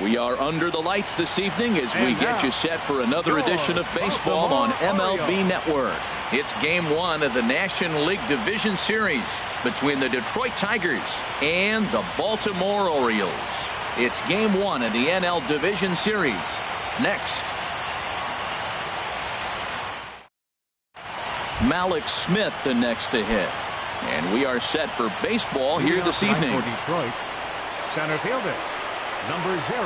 We are under the lights this evening as we get you set for another edition of baseball on MLB Network. It's game one of the National League Division Series between the Detroit Tigers and the Baltimore Orioles. It's game one of the NL Division Series. Next. Malik Smith the next to hit. And we are set for baseball here this evening. For Detroit, center fielder, number 0.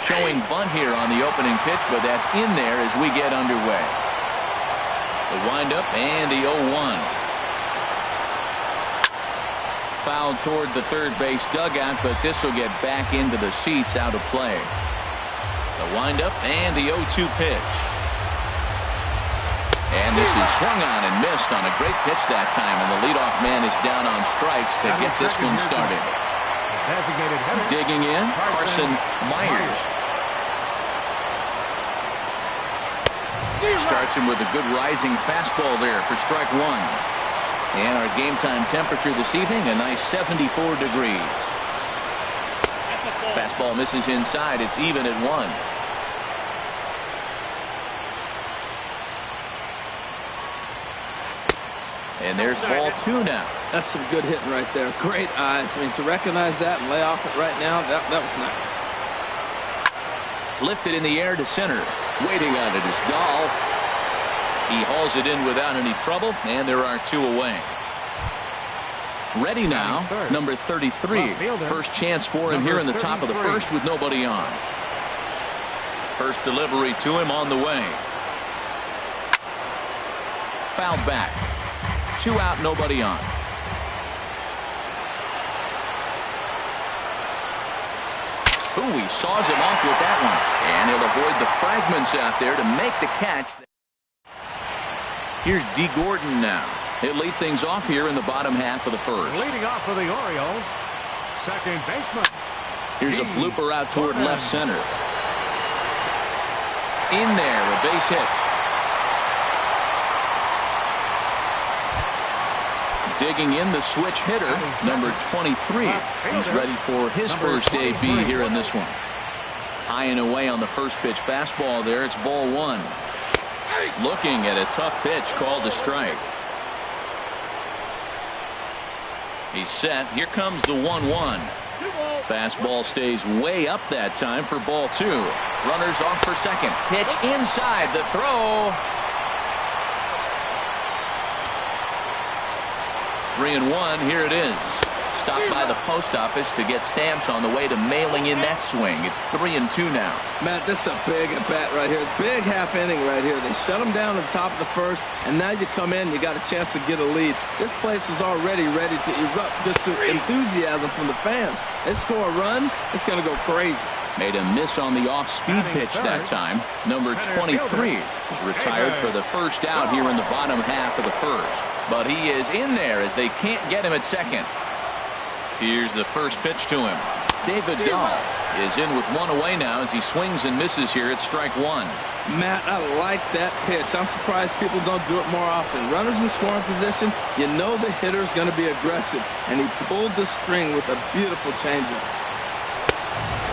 Showing bunt here on the opening pitch, but that's in there as we get underway. The windup and the 0-1. Fouled toward the third base dugout, but this will get back into the seats, out of play. The windup and the 0-2 pitch. And this is swung on and missed on a great pitch that time, and the leadoff man is down on strikes to get this one started. Digging in, Carson Myers. Starts him with a good rising fastball there for strike one. And our game time temperature this evening, a nice 74 degrees. Fastball misses inside. It's even at 1. And there's ball 2 now. That's some good hitting right there. Great eyes. I mean, to recognize that and lay off it right now, that was nice. Lifted in the air to center. Waiting on it is Dahl. He hauls it in without any trouble, and there are 2 away. Ready now, number 33. First chance for him here in the top of the first with nobody on. First delivery to him on the way. Fouled back. 2 out, nobody on. Ooh, he saws him off with that one. And he'll avoid the fragments out there to make the catch. Here's D. Gordon now. He'll lead things off here in the bottom half of the first. Leading off for the Orioles, second baseman. Here's a blooper out toward left center. In there, a base hit. Digging in, the switch hitter, number 23. He's ready for his first debut here in this one. High and away on the first pitch fastball there. It's ball 1. Looking at a tough pitch called a strike. He's set. Here comes the 1-1. Fastball stays way up that time for ball 2. Runners off for second. Pitch inside. The throw. 3-1. Here it is. Stopped by the post office to get stamps on the way to mailing in that swing. It's 3-2 now. Matt, this is a big at bat right here. Big half inning right here. They shut him down at the top of the first, and now you come in, you got a chance to get a lead. This place is already ready to erupt just to enthusiasm from the fans. They score a run, it's going to go crazy. Made a miss on the off-speed pitch that time. Number 23 is retired for the first out here in the bottom half of the first. But he is in there as they can't get him at second. Here's the first pitch to him. David Dahl is in with 1 away now as he swings and misses here at strike 1. Matt, I like that pitch. I'm surprised people don't do it more often. Runners in scoring position, you know the hitter's going to be aggressive, and he pulled the string with a beautiful changeup.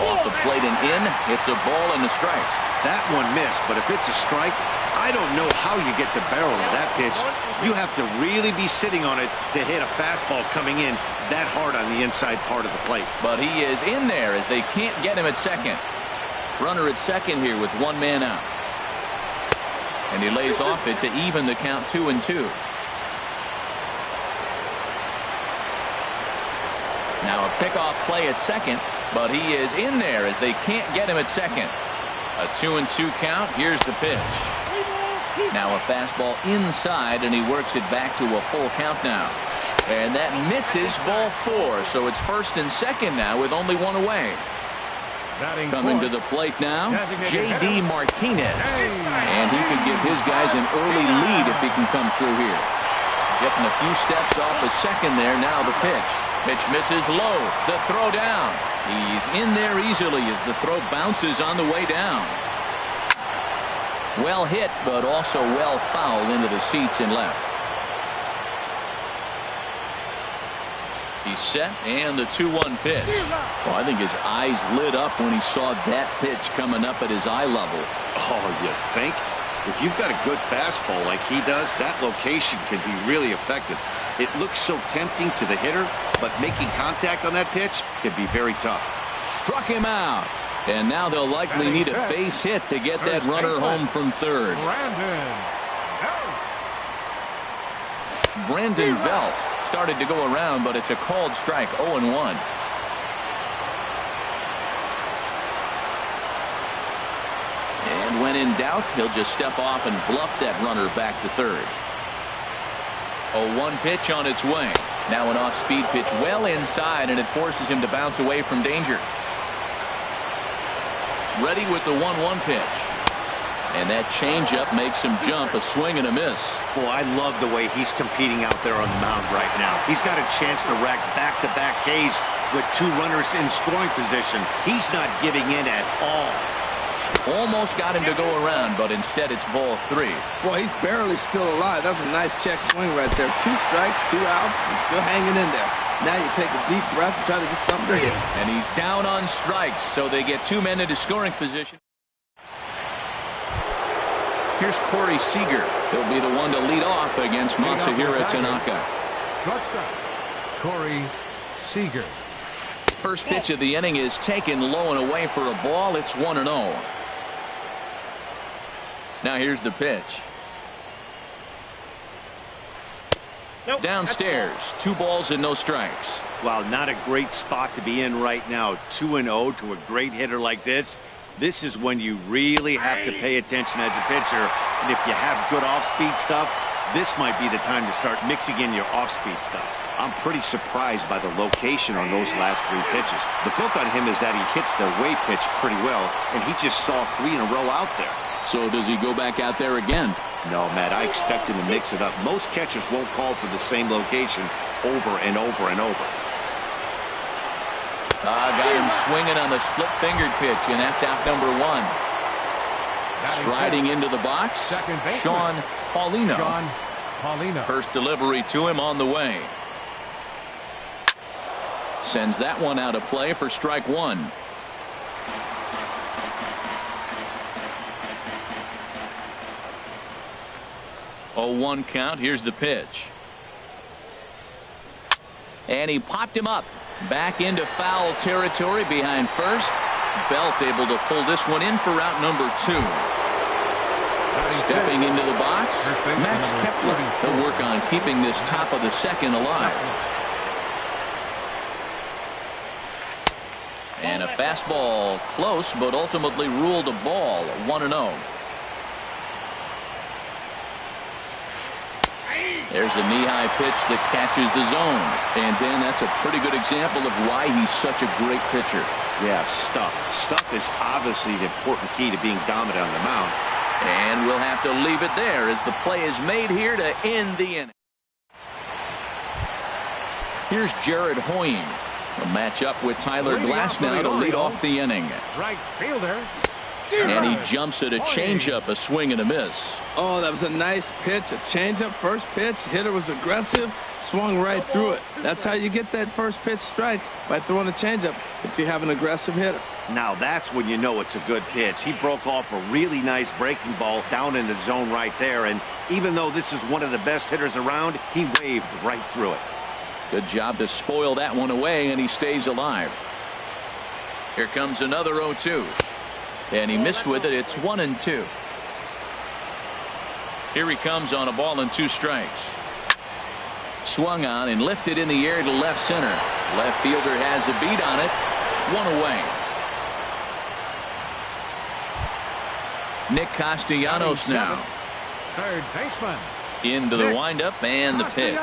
Off the plate and in, it's a ball and a strike. That one missed, but if it's a strike, I don't know how you get the barrel of that pitch. You have to really be sitting on it to hit a fastball coming in that hard on the inside part of the plate. But he is in there as they can't get him at second. Runner at second here with 1 man out. And he lays off it to even the count 2-2. Now a pickoff play at second, but he is in there as they can't get him at second. A 2-2 count. Here's the pitch. Now a fastball inside, and he works it back to a full count now. And that misses ball 4, so it's first and second now with only 1 away. Coming to the plate now, J.D. Martinez. And he could give his guys an early lead if he can come through here. Getting a few steps off the second there. Now the pitch. Pitch misses low. The throw down. He's in there easily as the throw bounces on the way down. Well hit, but also well fouled into the seats and left. He's set, and the 2-1 pitch. Well, I think his eyes lit up when he saw that pitch coming up at his eye level. Oh, you think? If you've got a good fastball like he does, that location can be really effective. It looks so tempting to the hitter, but making contact on that pitch can be very tough. Struck him out. And now they'll likely need a base hit to get that runner home from third. Brandon Belt started to go around, but it's a called strike. 0-1. And when in doubt, he'll just step off and bluff that runner back to third. 0-1 pitch on its way. Now an off-speed pitch well inside, and it forces him to bounce away from danger. Ready with the 1-1 pitch. And that changeup makes him jump. A swing and a miss. Boy, I love the way he's competing out there on the mound right now. He's got a chance to rack back-to-back Ks with two runners in scoring position. He's not giving in at all. Almost got him to go around, but instead it's ball 3. Boy, he's barely still alive. That's a nice check swing right there. 2 strikes, 2 outs. He's still hanging in there. Now you take a deep breath and try to get something to hit. And he's down on strikes, so they get 2 men into scoring position. Here's Corey Seager. He'll be the one to lead off against Masahiro Tanaka. Shortstop, Corey Seager. First pitch of the inning is taken low and away for a ball. It's 1-0. Now here's the pitch. Nope. Downstairs, 2 balls and no strikes. Wow, not a great spot to be in right now. 2-0 to a great hitter like this. This is when you really have to pay attention as a pitcher. And if you have good off-speed stuff, this might be the time to start mixing in your off-speed stuff. I'm pretty surprised by the location on those last 3 pitches. The book on him is that he hits the way pitch pretty well, and he just saw 3 in a row out there. So does he go back out there again? No, Matt, I expect him to mix it up. Most catchers won't call for the same location over and over and over. Got him swinging on the split-fingered pitch, and that's out number 1. Striding into the box, Sean Paulino. First delivery to him on the way. Sends that one out of play for strike 1. Oh, 1 count. Here's the pitch. And he popped him up. Back into foul territory behind first. Belt able to pull this one in for route number 2. Stepping into the box, Max Kepler. He'll work on keeping this top of the second alive. And a fastball close, but ultimately ruled a ball. 1-0. There's a knee-high pitch that catches the zone. And, Dan, that's a pretty good example of why he's such a great pitcher. Yeah, stuff. Stuff is obviously the important key to being dominant on the mound. And we'll have to leave it there as the play is made here to end the inning. Here's Jared Hoying. He'll match up with Tyler Glasnow to lead off the inning. Right fielder. And he jumps at a changeup, a swing and a miss. Oh, that was a nice pitch. A changeup, first pitch. Hitter was aggressive, swung right through it. That's how you get that first pitch strike, by throwing a changeup if you have an aggressive hitter. Now that's when you know it's a good pitch. He broke off a really nice breaking ball down in the zone right there. And even though this is one of the best hitters around, he waved right through it. Good job to spoil that one away, and he stays alive. Here comes another 0-2. And he missed with it. It's 1-2. Here he comes on a ball and 2 strikes. Swung on and lifted in the air to left center. Left fielder has a beat on it. 1 away. Nick Castellanos now. Third baseman. Into the windup and the pitch.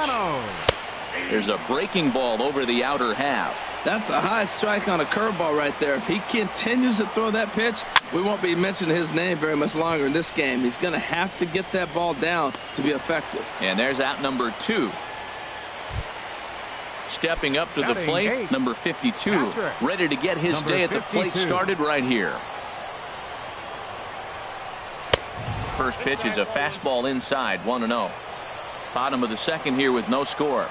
There's a breaking ball over the outer half. That's a high strike on a curveball right there. If he continues to throw that pitch, we won't be mentioning his name very much longer in this game. He's going to have to get that ball down to be effective. And there's out number 2. stepping up to the Batting plate, eight. number 52, Patrick. ready to get his Number day at the plate 52. started right here. First pitch is a fastball inside, 1-0. Bottom of the second here with no score.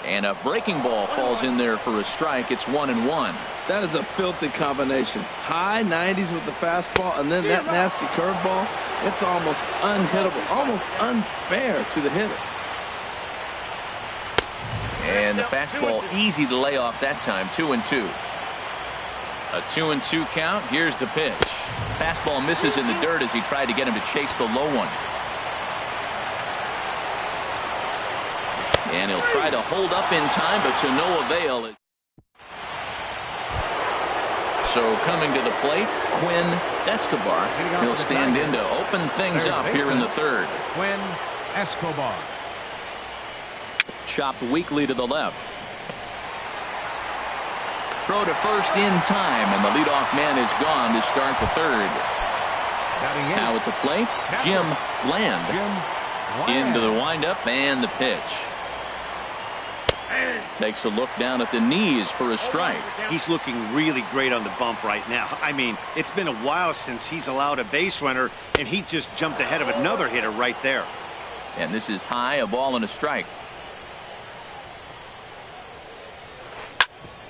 And a breaking ball falls in there for a strike. It's 1-1. That is a filthy combination. High 90s with the fastball and then that nasty curveball. It's almost unhittable, almost unfair to the hitter. And the fastball easy to lay off that time, 2-2. A 2-2 count. Here's the pitch. Fastball misses in the dirt as he tried to get him to chase the low one. And he'll try to hold up in time, but to no avail. So coming to the plate, Quinn Escobar. He'll stand in to open things up here in the third. Quinn Escobar. Chopped weakly to the left. Throw to first in time, and the leadoff man is gone to start the third. Batting eight. Now at the plate, Jim Land. Into the windup and the pitch. Takes a look down at the knees for a strike. He's looking really great on the bump right now. I mean, it's been a while since he's allowed a base runner, and he just jumped ahead of another hitter right there. And this is high, a ball and a strike.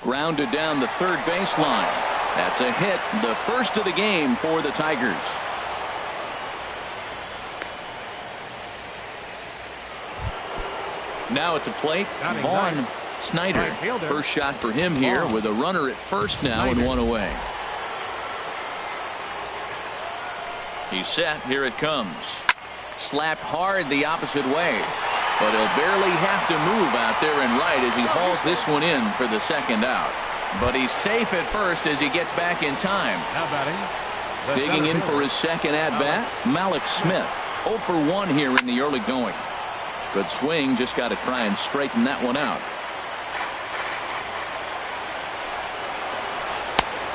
Grounded down the third baseline. That's a hit, the first of the game for the Tigers. Now at the plate, Vaughn Snyder. First shot for him here with a runner at first now and one away. He's set. Here it comes. Slapped hard the opposite way. But he'll barely have to move out there and right as he hauls this one in for the second out. But he's safe at first as he gets back in time. Now batting. Digging in for his second at-bat, Malik Smith. 0 for 1 here in the early going. Good swing, just got to try and straighten that one out.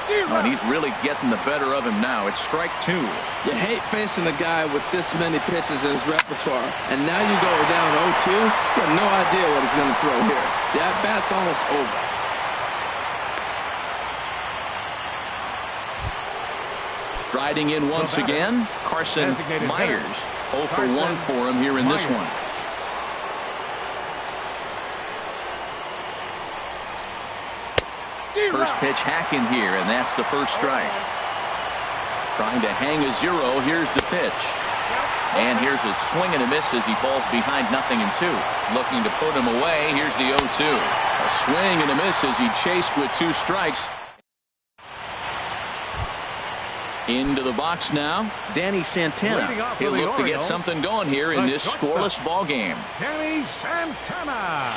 And he's really getting the better of him now. It's strike 2. You hate facing a guy with this many pitches in his repertoire, and now you go down 0-2. You have no idea what he's going to throw here. The at-bat's almost over. Striding in once again, Carson Myers. 0 for 1 for him here in this one. First pitch hacking here, and that's the first strike. Trying to hang a 0. Here's the pitch. And here's a swing and a miss as he falls behind 0-2. Looking to put him away. Here's the 0-2. A swing and a miss as he chased with 2 strikes. Into the box now, Danny Santana. He'll look to get something going here in this scoreless ball game. Danny Santana.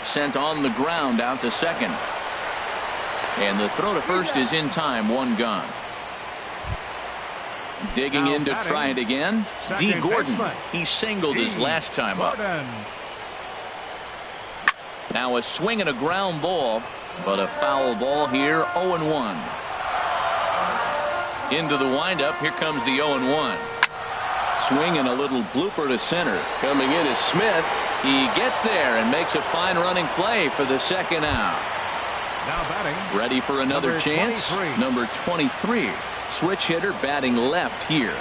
Sent on the ground out to second. And the throw to first is in time, 1 gone. Digging in to try it again, D. Gordon. He singled his last time up. Now a swing and a ground ball, but a foul ball here, 0-1. Into the windup, here comes the 0-1. Swing and a little blooper to center. Coming in is Smith. He gets there and makes a fine running play for the second out. Now batting. Ready for another chance. 23. Number 23. Switch hitter batting left here.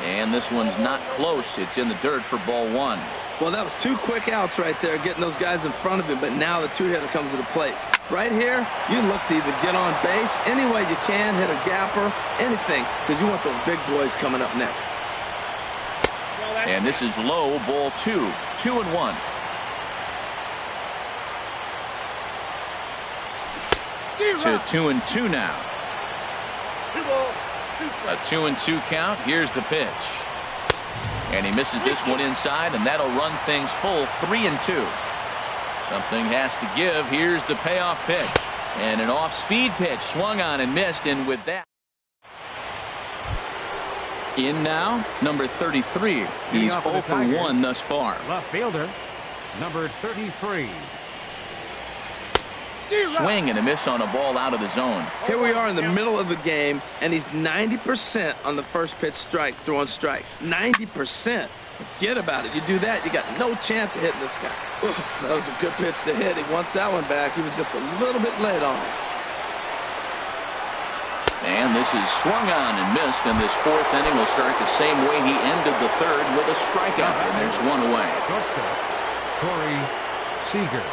And this one's not close. It's in the dirt for ball 1. Well, that was 2 quick outs right there, getting those guys in front of him, but now the 2-hitter comes to the plate. Right here, you look to either get on base any way you can, hit a gapper, anything, because you want those big boys coming up next. And this is low, ball 2. 2-1. To 2-2 now. A 2-2 count. Here's the pitch. And he misses this one inside, and that'll run things full 3-2. Something has to give. Here's the payoff pitch. And an off-speed pitch swung on and missed, and with that. In now, number 33. He's 0 for 1 thus far. Left fielder, number 33. Swing and a miss on a ball out of the zone. Here we are in the middle of the game, and he's 90% on the first pitch strike, throwing strikes. 90%. forget about it. You do that, you got no chance of hitting this guy. Oof, that was a good pitch to hit. He wants that one back. He was just a little bit late on it. And this is swung on and missed, and this fourth inning will start the same way he ended the third with a strikeout, and there's one away. Corey Seager.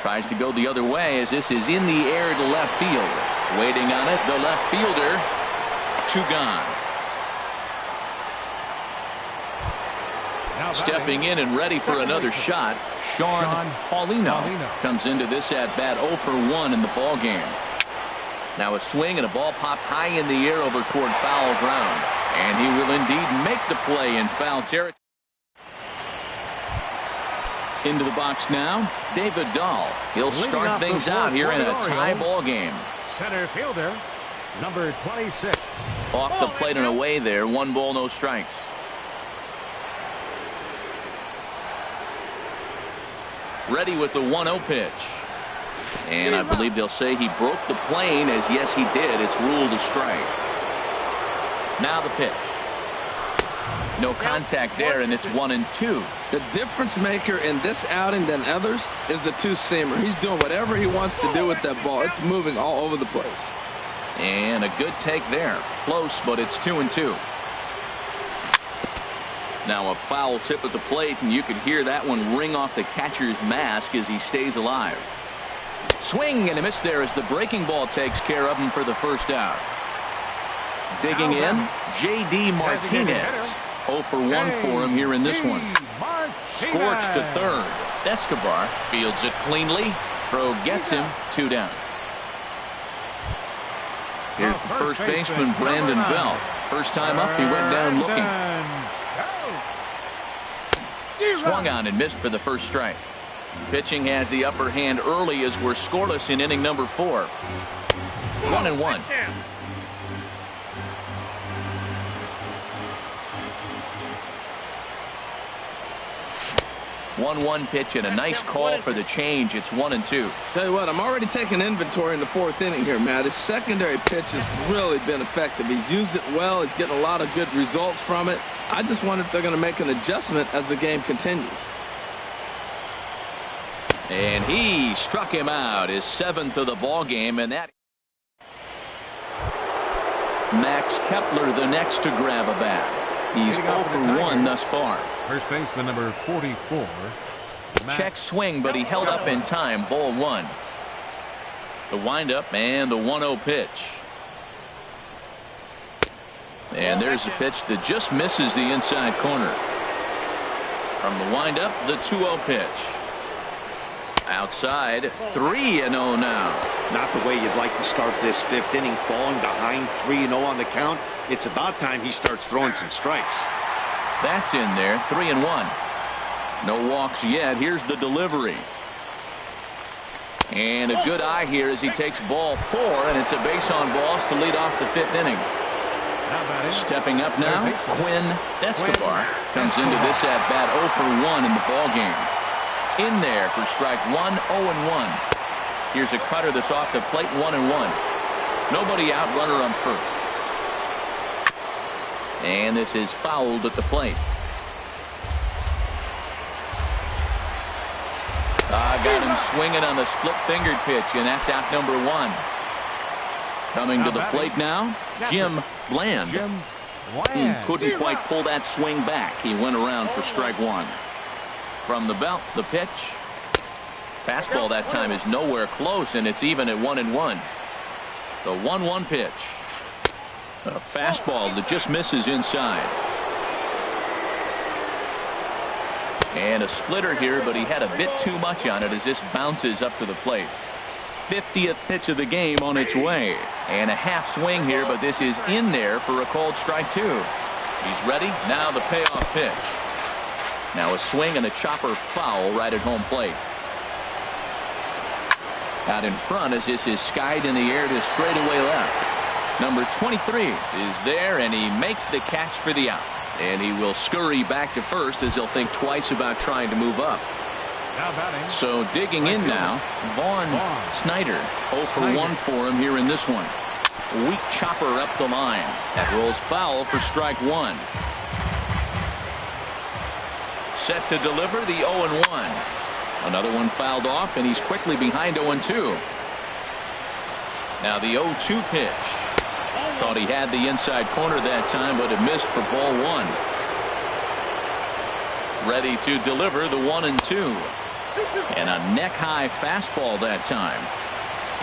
Tries to go the other way as this is in the air to left field. Waiting on it, the left fielder. 2 gone. Stepping in and ready for another shot, Sean Paulino comes into this at-bat 0 for 1 in the ball game. Now a swing and a ball popped high in the air over toward foul ground. And he will indeed make the play in foul territory. Into the box now, David Dahl. He'll start things out here in a tie ball game. Center fielder, number 26. Off the plate and away there, 1 ball, no strikes. Ready with the 1-0 pitch. And I believe they'll say he broke the plane, as yes he did. It's ruled a strike. Now the pitch. No contact there, and it's 1-2. The difference maker in this outing than others is the two-seamer. He's doing whatever he wants to do with that ball. It's moving all over the place. And a good take there. Close, but it's 2-2. Now a foul tip at the plate, and you could hear that one ring off the catcher's mask as he stays alive. Swing and a miss there as the breaking ball takes care of him for the first out. Digging in, J.D. Martinez. 0 for 1 for him here in this one. Scorched to third. Escobar fields it cleanly. Throw gets him 2 down. Here's the first baseman, Brandon Belt. First time up, he went down looking. Swung on and missed for the first strike. Pitching has the upper hand early as we're scoreless in inning number 4. 1-1. 1-1 pitch and a nice call for the change. It's 1-2. Tell you what, I'm already taking inventory in the 4th inning here, Matt. His secondary pitch has really been effective. He's used it well. He's getting a lot of good results from it. I just wonder if they're going to make an adjustment as the game continues. And he struck him out, his 7th of the ball game, and that Max Kepler the next to grab a bat. He's 0 for 1 thus far. First baseman number 44. Check swing, but he held up in time. Ball 1. The windup and the 1-0 pitch. And there's a pitch that just misses the inside corner. From the windup, the 2-0 pitch. Outside, 3-0 now. Not the way you'd like to start this 5th inning, falling behind 3-0 on the count. It's about time he starts throwing some strikes. That's in there, 3-1. No walks yet. Here's the delivery. And a good eye here as he takes ball 4, and it's a base on balls to lead off the 5th inning. Stepping up now, Quinn Escobar comes into this at-bat 0 for 1 in the ball game. In there for strike 1, 0-1. Here's a cutter that's off the plate, 1-1. Nobody out, runner on first. And this is fouled at the plate. Got him swinging on the split-fingered pitch, and that's out number 1. Coming to the plate now, Jim Bland. He couldn't quite pull that swing back. He went around for strike 1. From the belt, the pitch. Fastball that time is nowhere close, and it's even at 1-1. The 1-1 pitch. A fastball that just misses inside. And a splitter here, but he had a bit too much on it as this bounces up to the plate. 50th pitch of the game on its way. And a half swing here, but this is in there for a called strike 2. He's ready. Now the payoff pitch. Now a swing and a chopper foul right at home plate. Out in front as this is skied in the air to straightaway left. Number 23 is there, and he makes the catch for the out. And he will scurry back to first as he'll think twice about trying to move up. So digging in now, Vaughn Snyder. 0 for 1 for him here in this one. Weak chopper up the line. That rolls foul for strike 1. set to deliver the 0-1. Another one fouled off, and he's quickly behind 0-2. Now the 0-2 pitch. Thought he had the inside corner that time, but it missed for ball 1. Ready to deliver the 1-2. And a neck-high fastball that time.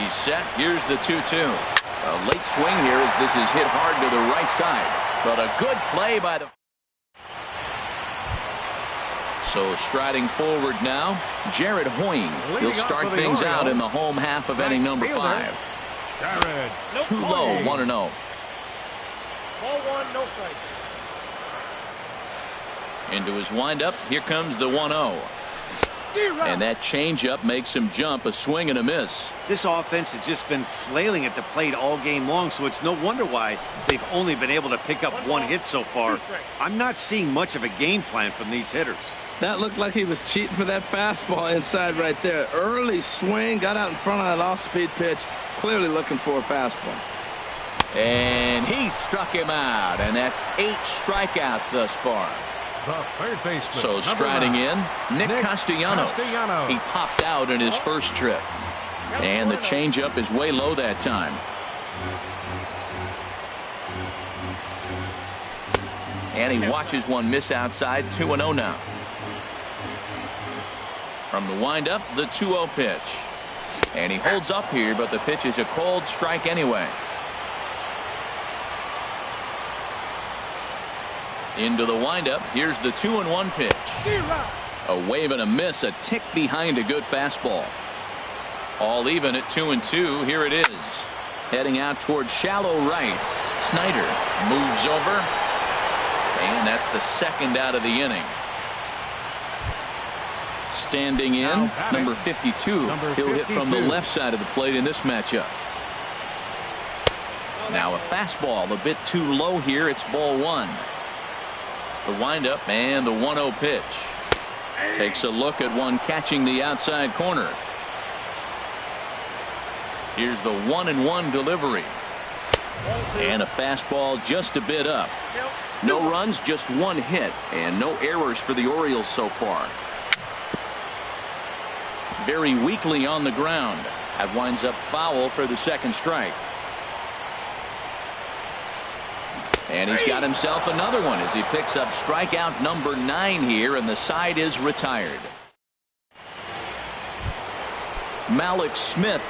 He's set. Here's the 2-2. A late swing here as this is hit hard to the right side. But a good play by the... So striding forward now, Jared Hoying. He'll start things out in the home half of inning number 5. Jared. Too low, 1-0. Ball 1, no strike. Into his windup. Here comes the 1-0. And that changeup makes him jump. A swing and a miss. This offense has just been flailing at the plate all game long, so it's no wonder why they've only been able to pick up one hit so far. I'm not seeing much of a game plan from these hitters. That looked like he was cheating for that fastball inside right there. Early swing, got out in front of that off-speed pitch, clearly looking for a fastball. And he struck him out, and that's 8 strikeouts thus far. The third baseman. So striding in, Nick Castellanos. Castellanos. He popped out in his first trip. And the changeup is way low that time. And he watches one miss outside. 2-0 now. From the windup, the 2-0 pitch. And he holds up here, but the pitch is a cold strike anyway. Into the windup. Here's the 2-1 pitch. A wave and a miss, a tick behind a good fastball. All even at 2-2. Here it is. Heading out towards shallow right. Snyder moves over. And that's the second out of the inning. Standing in, number 52. He'll hit from the left side of the plate in this matchup. Now a fastball a bit too low here. It's ball 1. The windup and the 1-0 pitch. Takes a look at one catching the outside corner. Here's the 1-1 delivery. And a fastball just a bit up. No runs, just one hit, and no errors for the Orioles so far. Very weakly on the ground. That winds up foul for the second strike. And he's got himself another one as he picks up strikeout number 9 here, and the side is retired. Malik Smith.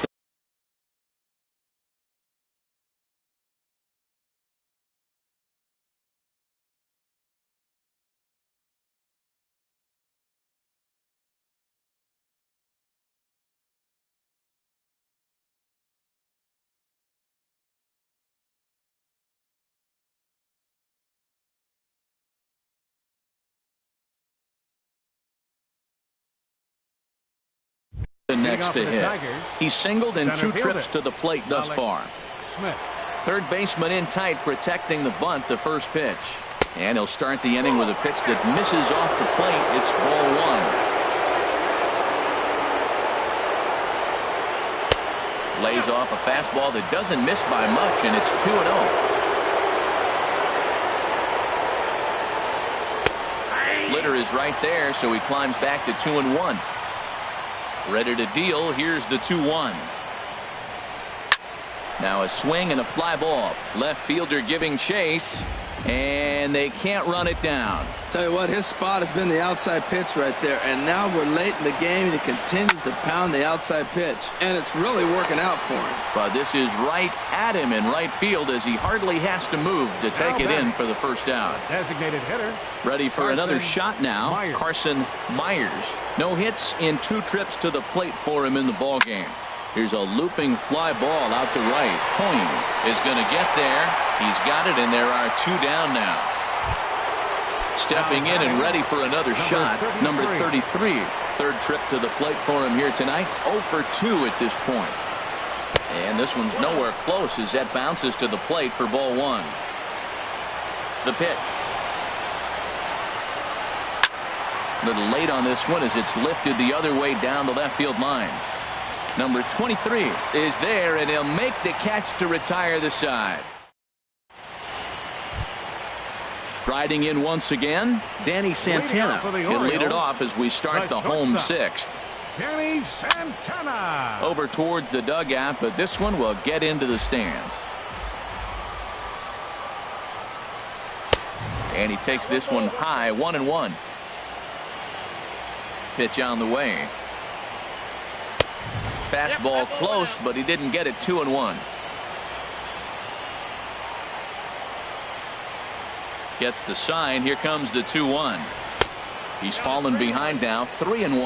The next to hit. He's singled in 2 trips to the plate thus far. Third baseman in tight, protecting the bunt, the first pitch. And he'll start the inning with a pitch that misses off the plate. It's ball 1. Lays off a fastball that doesn't miss by much, and it's 2-0. Splitter is right there, so he climbs back to 2-1. Ready to deal. Here's the 2-1. Now a swing and a fly ball. Left fielder giving chase, and they can't run it down. Tell you what, his spot has been the outside pitch right there, and now we're late in the game, and he continues to pound the outside pitch, and it's really working out for him. But this is right at him in right field as he hardly has to move to take it in for the first out. Designated hitter. Ready for another shot now. Carson Myers. No hits in 2 trips to the plate for him in the ball game. Here's a looping fly ball out to right. Hoying is going to get there. He's got it, and there are 2 down now. Stepping in and ready for another shot, number 33. Third trip to the plate for him here tonight. 0 for 2 at this point. And this one's nowhere close as that bounces to the plate for ball 1. The pitch. A little late on this one as it's lifted the other way down the left field line. Number 23 is there, and he'll make the catch to retire the side. Riding in once again, Danny Santana. He'll lead it off as we start the home sixth. Danny Santana. Over towards the dugout, but this one will get into the stands. And he takes this one high, 1-1. Pitch on the way. Fastball close, but he didn't get it. 2-1. Gets the sign. Here comes the 2-1. He's fallen behind now. 3-1.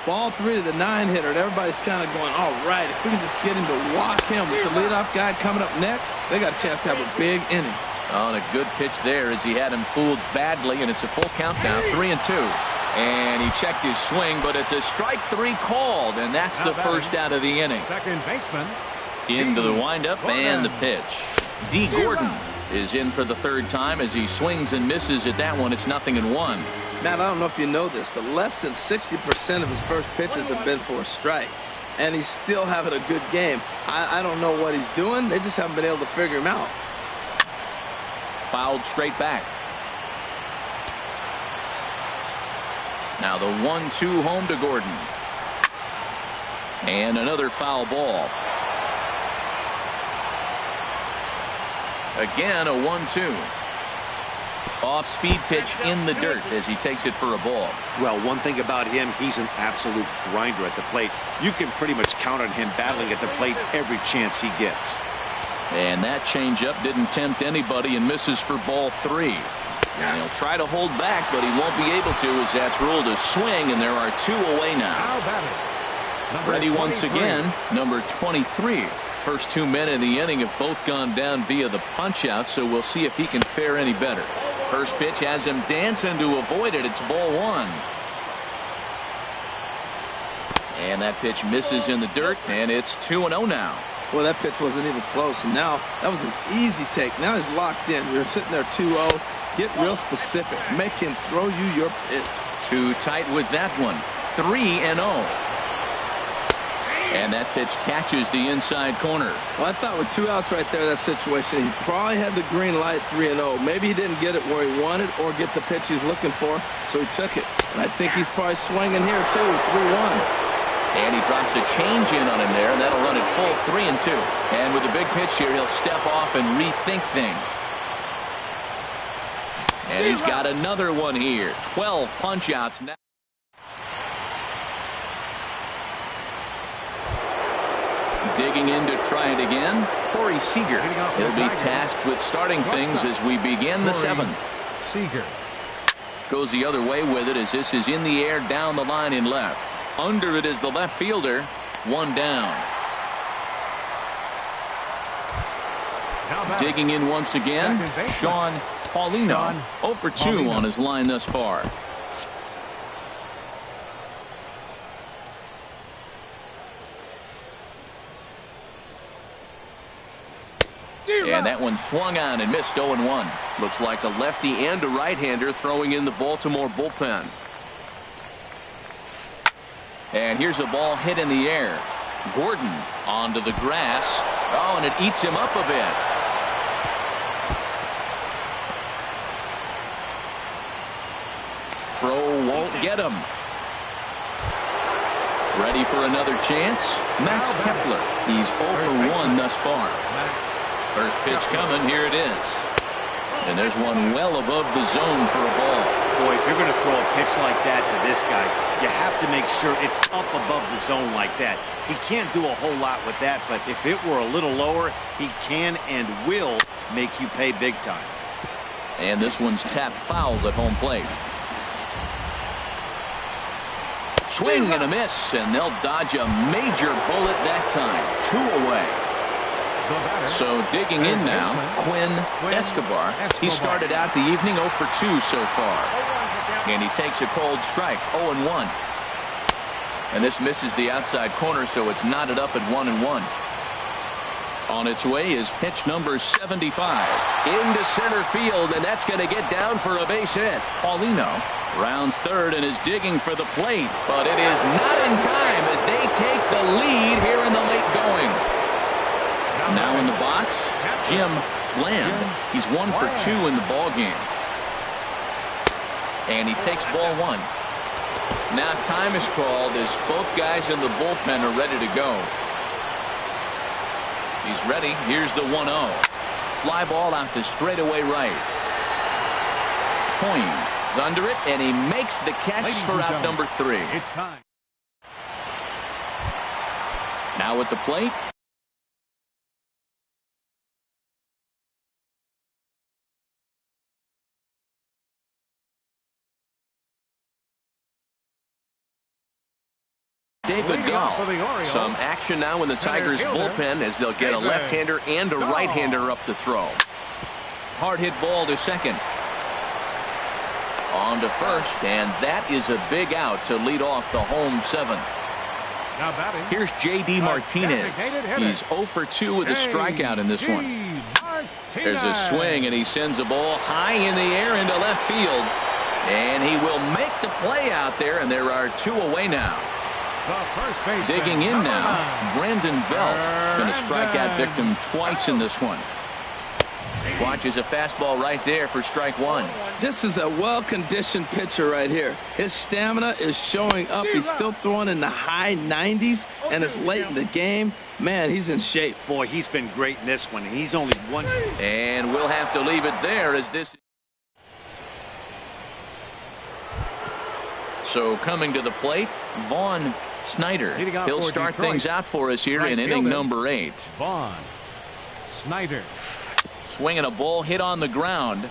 Ball 3 to the 9-hitter, and everybody's kind of going, all right, if we can just get him to walk him with the leadoff guy coming up next, they got a chance to have a big inning. On a good pitch there as he had him fooled badly, and it's a full count now. 3-2. And he checked his swing, but it's a strike 3 called, and that's the first out of the inning. Second baseman. Into the windup and the pitch. D. Gordon is in for the third time as he swings and misses at that one. It's 0-1. Matt, I don't know if you know this, but less than 60% of his first pitches have been for a strike. And he's still having a good game. I don't know what he's doing. They just haven't been able to figure him out. Fouled straight back. Now the 1-2 home to Gordon. And another foul ball. Again, a 1-2. Off-speed pitch in the dirt as he takes it for a ball. Well, one thing about him, he's an absolute grinder at the plate. You can pretty much count on him battling at the plate every chance he gets. And that changeup didn't tempt anybody and misses for ball 3. And he'll try to hold back, but he won't be able to as that's ruled a swing, and there are 2 away now. Ready once again, number 23. First 2 men in the inning have both gone down via the punch-out, so we'll see if he can fare any better. First pitch has him dancing to avoid it. It's ball 1. And that pitch misses in the dirt, and it's 2-0 now. Well, that pitch wasn't even close, and now that was an easy take. Now he's locked in. You're sitting there 2-0. Get real specific. Make him throw you your pitch. Too tight with that one. 3-0. And that pitch catches the inside corner. Well, I thought with 2 outs right there in that situation, he probably had the green light. 3-0. Maybe he didn't get it where he wanted or get the pitch he's looking for, so he took it. And I think he's probably swinging here, too. 3-1. And he drops a change in on him there, and that'll run it full. 3-2. And with a big pitch here, he'll step off and rethink things. And he's got another one here. 12 punch-outs now. Digging in to try it again, Corey Seager. He'll be tasked with starting things as we begin the 7th. Seager goes the other way with it as this is in the air down the line in left. Under it is the left fielder. 1 down. Digging in once again, Sean Paulino. 0 for 2 on his line thus far. And that one swung on and missed. 0-1. Looks like a lefty and a right-hander throwing in the Baltimore bullpen. And here's a ball hit in the air. Gordon onto the grass. Oh, and it eats him up a bit. Throw won't get him. Ready for another chance? Max Kepler. He's 0 for 1 thus far. First pitch coming. Here it is. And there's one well above the zone for a ball. Boy, if you're going to throw a pitch like that to this guy, you have to make sure it's up above the zone like that. He can't do a whole lot with that, but if it were a little lower, he can and will make you pay big time. And this one's tapped foul at home plate. Swing and a miss, and they'll dodge a major bullet that time. 2 away. So digging in now, Quinn Escobar. He started out the evening 0 for 2 so far. And he takes a cold strike, 0-1. And this misses the outside corner, so it's knotted up at 1-1. On its way is pitch number 75. Into center field, and that's going to get down for a base hit. Paulino rounds third and is digging for the plate, but it is not in time as they take the lead here in the late going. Now in the box, Jim Bland. He's 1 for 2 in the ball game. And he takes ball one. Now time is called as both guys in the bullpen are ready to go. He's ready. Here's the 1-0. Fly ball out to straightaway right. Coins under it, and he makes the catch for out number 3. It's time. Now at the plate. David Dahl. Some action now in the Tigers bullpen as they'll get a left-hander and a right-hander up to throw. Hard hit ball to second. On to first, and that is a big out to lead off the home 7th. Here's J.D. Martinez. He's 0 for 2 with a strikeout in this one. There's a swing, and he sends a ball high in the air into left field. And he will make the play out there, and there are 2 away now. Digging in now, Brandon Belt going to strike out victim twice in this one. Watches a fastball right there for strike 1. This is a well-conditioned pitcher right here. His stamina is showing up. He's still throwing in the high 90s, and it's late in the game. Man, he's in shape. Boy, he's been great in this one. He's only one. And we'll have to leave it there as this. So coming to the plate, Vaughn Snyder. He'll start things out for us here in inning number 8. Vaughn Snyder. Swinging a ball hit on the ground.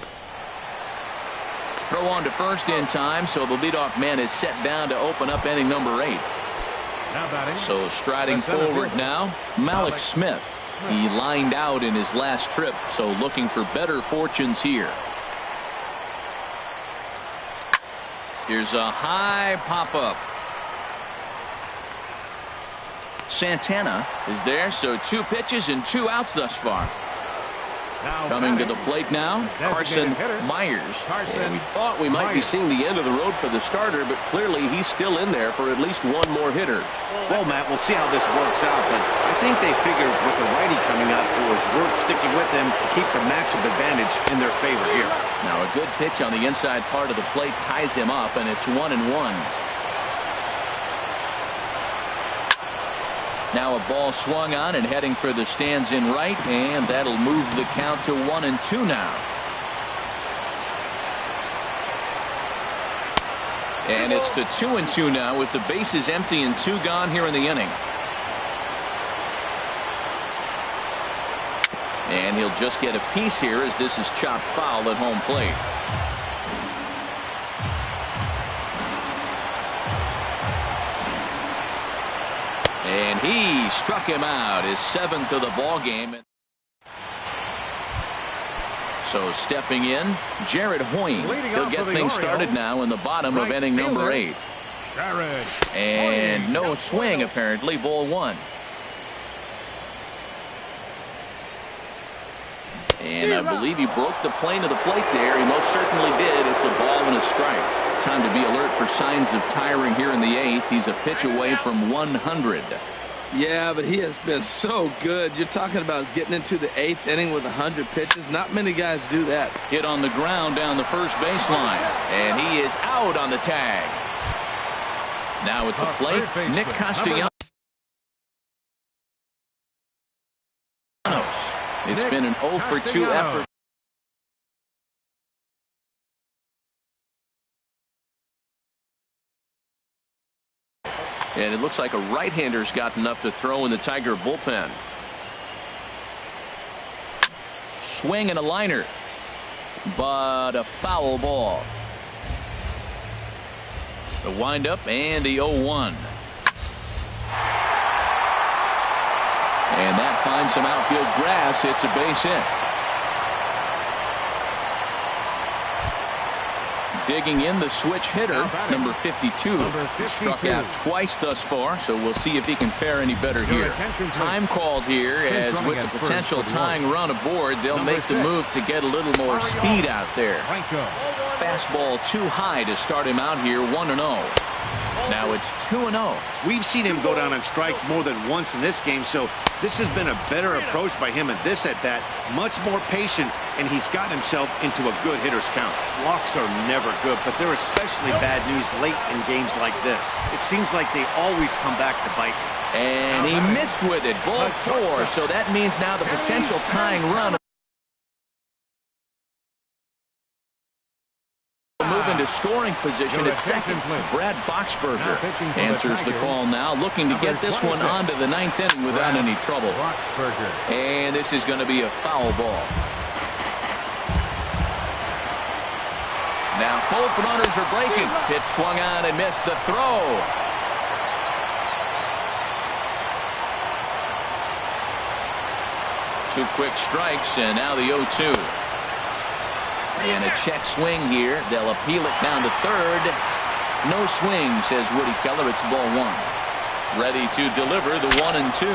Throw on to first in time, so the leadoff man is set down to open up inning number 8. So striding forward now, Malik Smith. He lined out in his last trip, so looking for better fortunes here. Here's a high pop-up. Santana is there, so 2 pitches and 2 outs thus far. Coming to the plate now, Carson Myers. And we thought we might be seeing the end of the road for the starter, but clearly he's still in there for at least 1 more hitter. Well, Matt, we'll see how this works out, but I think they figured with the righty coming up, it was worth sticking with them to keep the matchup advantage in their favor here. Now a good pitch on the inside part of the plate ties him up, and it's 1-1. Now a ball swung on and heading for the stands in right, and that'll move the count to 1-2 now. And it's to 2-2 now with the bases empty and 2 gone here in the inning. And he'll just get a piece here as this is chopped foul at home plate. And he struck him out, his 7th of the ball game. So stepping in, Jared Hoying. He'll get things started now in the bottom of inning number 8. And no swing apparently, ball 1. And I believe he broke the plane of the plate there. He most certainly did. It's a ball and a strike. Time to be alert for signs of tiring here in the 8th. He's a pitch away from 100. Yeah, but he has been so good. You're talking about getting into the 8th inning with 100 pitches. Not many guys do that. Hit on the ground down the first baseline. And he is out on the tag. Now at the plate, Nick Castellanos. It's been an 0 for 2 effort. And it looks like a right-hander's got enough to throw in the Tiger bullpen. Swing and a liner, but a foul ball. The windup and the 0-1. And that finds some outfield grass. It's a base hit. Digging in the switch hitter, number 52. Struck out twice thus far, so we'll see if he can fare any better here. Time called here, as with the potential tying run aboard, they'll make the move to get a little more speed out there. Fastball too high to start him out here, 1-0. Now it's 2-0. We've seen him go down on strikes more than once in this game, so this has been a better approach by him at this at-bat. Much more patient, and he's got himself into a good hitter's count. Walks are never good, but they're especially bad news late in games like this. It seems like they always come back to bite. And he missed with it. Ball 4, so that means now the potential tying run move into scoring position at second. Brad Boxberger answers the call now, looking to get this one onto the 9th inning without any trouble. And this is going to be a foul ball. Now both runners are breaking. Pitch swung on and missed the throw. Two quick strikes, and now the 0-2. And a check swing here. They'll appeal it down to third. No swing, says Woody Keller. It's ball 1. Ready to deliver the 1-2.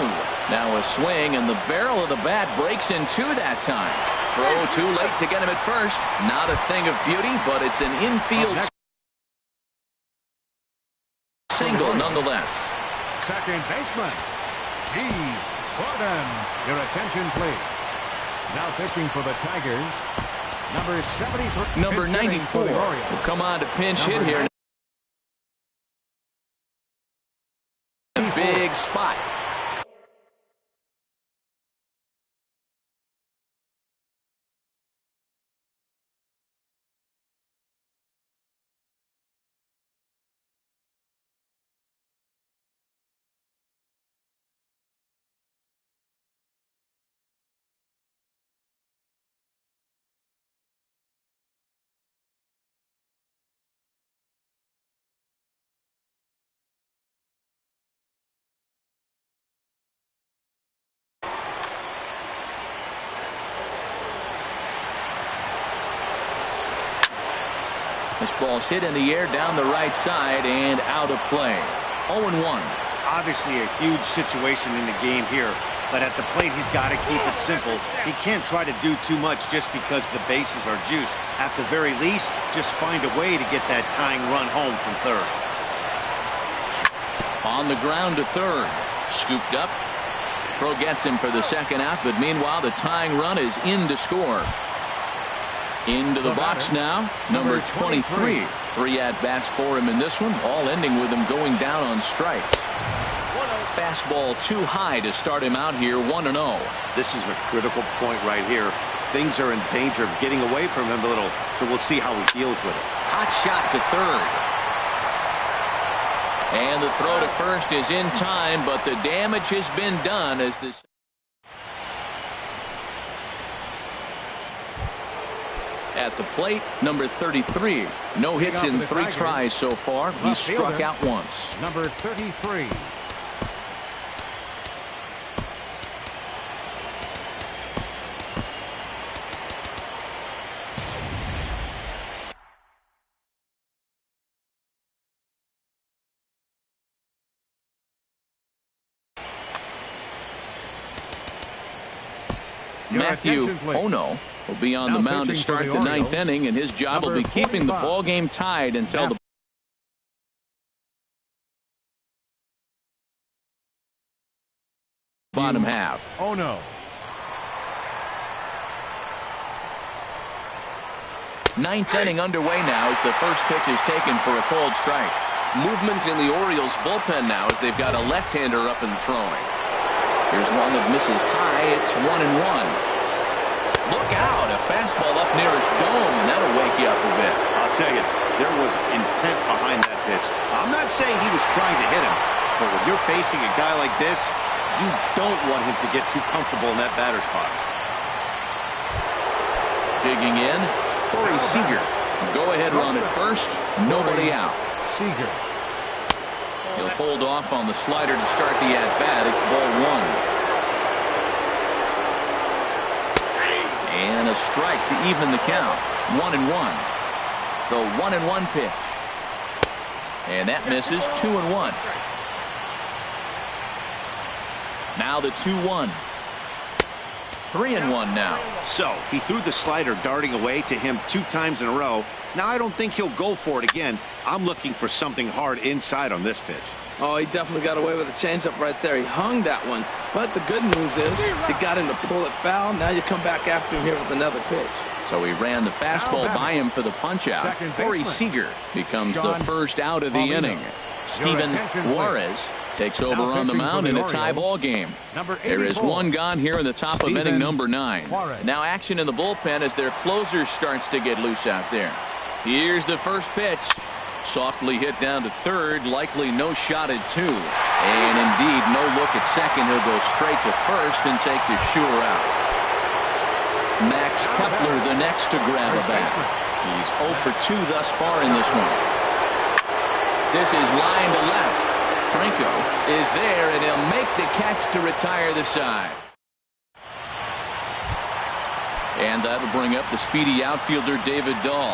Now a swing, and the barrel of the bat breaks in two that time. Throw too late to get him at first. Not a thing of beauty, but it's an infield single nonetheless. Second baseman, G. Gordon. Your attention, please. Now pitching for the Tigers, number 73. Number 94 will come on to pinch hit here. A big spot. This ball's hit in the air down the right side and out of play. 0-1. Obviously a huge situation in the game here, but at the plate he's got to keep it simple. He can't try to do too much just because the bases are juiced. At the very least, just find a way to get that tying run home from third. On the ground to third. Scooped up. Pro gets him for the second out, but meanwhile the tying run is in to score. Into the box now, number 23. 3 at-bats for him in this one, all ending with him going down on strikes. Fastball too high to start him out here, 1-0. This is a critical point right here. Things are in danger of getting away from him a little, so we'll see how he deals with it. Hot shot to third. And the throw to first is in time, but the damage has been done as this. At the plate, number 33. No hits in 3 tries so far. He struck out once. Number 33. Matthew Ono will be on the mound to start the 9th inning, and his job will be keeping the ball game tied until the bottom half. Ono. 9th inning underway now as the first pitch is taken for a cold strike. Movement in the Orioles bullpen now as they've got a left-hander up and throwing. Here's one that misses high. It's 1-1. Look out, a fastball up near his dome, and that'll wake you up a bit. I'll tell you, there was intent behind that pitch. I'm not saying he was trying to hit him, but when you're facing a guy like this, you don't want him to get too comfortable in that batter's box. Digging in, Corey Seager. Go ahead run at first, nobody out. Seager. He'll hold off on the slider to start the at-bat. It's ball 1. And a strike to even the count. 1-1. The 1-1 pitch. And that misses. 2-1. Now the 2-1. 3-1 now. So he threw the slider darting away to him 2 times in a row. Now I don't think he'll go for it again. I'm looking for something hard inside on this pitch. Oh, he definitely got away with a changeup right there. He hung that one. But the good news is he got him to pull it foul. Now you come back after him here with another pitch. So he ran the fastball by him for the punch-out. Corey Seager becomes the first out of the inning. Steven Juarez takes over on the mound in a tie ball game. There is one gone here in the top of inning number 9. Now action in the bullpen as their closer starts to get loose out there. Here's the first pitch. Softly hit down to third, likely no shot at 2. And indeed, no look at second. He'll go straight to first and take the sure out. Max Kepler the next to grab a bat. He's 0 for 2 thus far in this one. This is line to left. Franco is there, and he'll make the catch to retire the side. And that'll bring up the speedy outfielder David Dahl.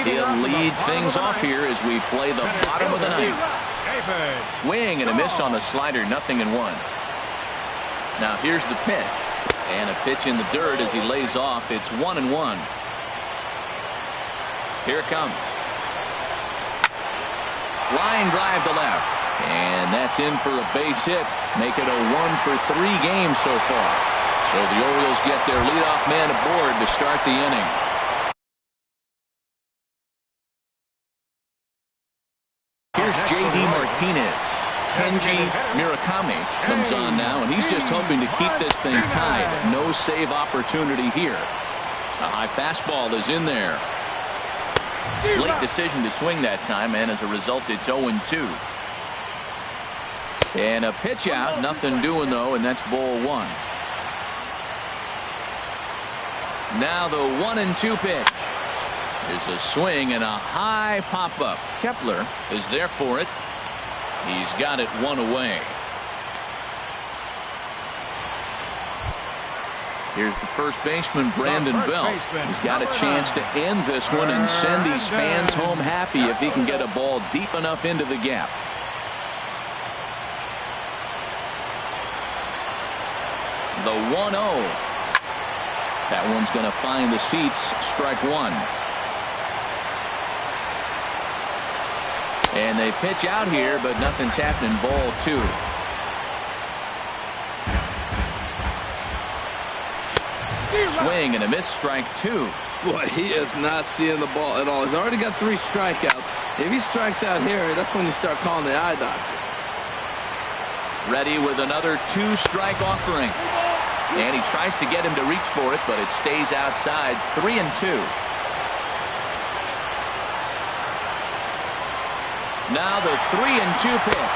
He'll lead things off here as we play the bottom of the ninth. Swing and a miss on the slider, 0-1. Now here's the pitch. And a pitch in the dirt as he lays off. It's 1-1. Here it comes. Line drive to left. And that's in for a base hit. Make it a 1 for 3 games so far. So the Orioles get their leadoff man aboard to start the inning. Here's J.D. Martinez. Kenji Murakami comes on now, and he's just hoping to keep this thing tied. No save opportunity here. A high fastball is in there. Late decision to swing that time, and as a result, it's 0-2. And a pitch out, nothing doing though, and that's ball 1. Now the 1-2 pitch. There's a swing and a high pop-up. Kepler is there for it. He's got it 1 away. Here's the first baseman, Brandon Belt. He's got a chance to end this one and send these fans home happy if he can get a ball deep enough into the gap. The 1-0. That one's going to find the seats. Strike 1. And they pitch out here, but nothing's happening. Ball 2. Swing and a miss. Strike 2. Boy, he is not seeing the ball at all. He's already got 3 strikeouts. If he strikes out here, that's when you start calling the eye doctor. Ready with another 2-strike offering. And he tries to get him to reach for it, but it stays outside. 3-2. Now the 3-2 pitch.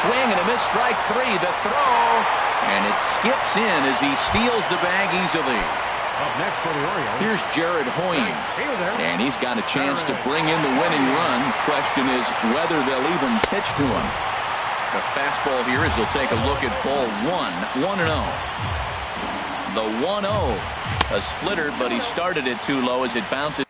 Swing and a miss. Strike 3. The throw. And it skips in as he steals the bag easily. Up next for the Orioles. Here's Jared Hoying. And he's got a chance to bring in the winning run. Question is whether they'll even pitch to him. The fastball here as they'll take a look at ball 1. 1-0. The 1-0. A splitter, but he started it too low as it bounces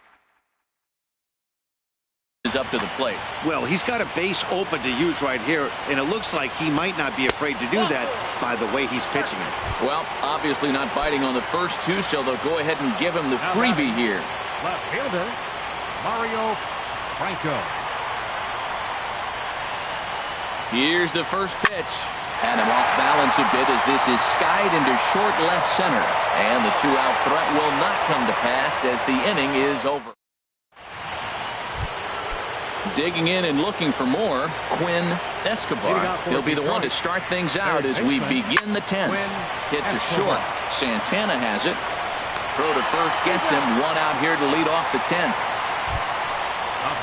up to the plate. Well, he's got a base open to use right here, and it looks like he might not be afraid to do that by the way he's pitching it. Well, obviously not biting on the first 2, so they'll go ahead and give him the freebie here. Left fielder, Mario Franco. Here's the first pitch. Had him off balance a bit as this is skied into short left center. And the 2-out threat will not come to pass as the inning is over. Digging in and looking for more, Quinn Escobar. He'll be the one to start things out as we begin the 10th. Hit to short. Santana has it. Throw to first gets him. 1 out here to lead off the 10th.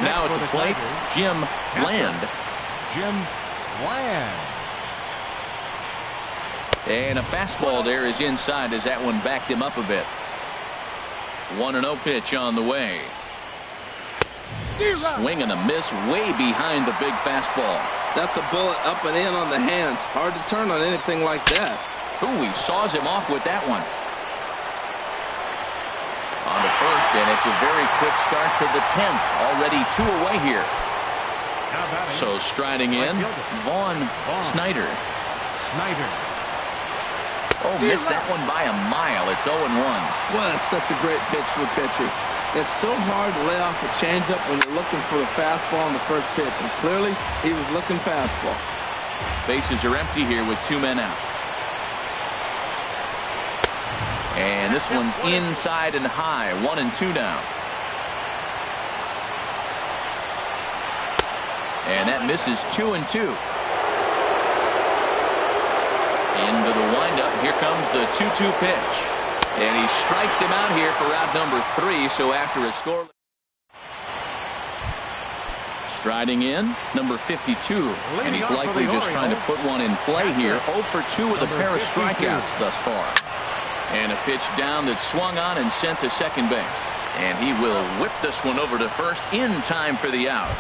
Now at the plate, Jim Bland. Jim Bland. And a fastball there is inside as that one backed him up a bit. 1-0 pitch on the way. Swing and a miss way behind the big fastball. That's a bullet up and in on the hands. Hard to turn on anything like that. Ooh, he saws him off with that one. On to first, and it's a very quick start to the 10th. Already 2 away here. So striding in, Vaughn Snyder. Oh, missed that one by a mile. It's 0-1. Well, that's such a great pitch for a pitcher. It's so hard to lay off a changeup when you're looking for the fastball on the first pitch. And clearly, he was looking fastball. Bases are empty here with 2 men out. And this one's inside and high. 1-2 now. And that misses 2-2. Into the windup. Here comes the 2-2 pitch. And he strikes him out here for out number 3. So after a score. Striding in, number 52. And he's likely just trying to put one in play here. 0 for 2 with a pair of strikeouts thus far. And a pitch down that swung on and sent to second base. And he will whip this one over to first in time for the out.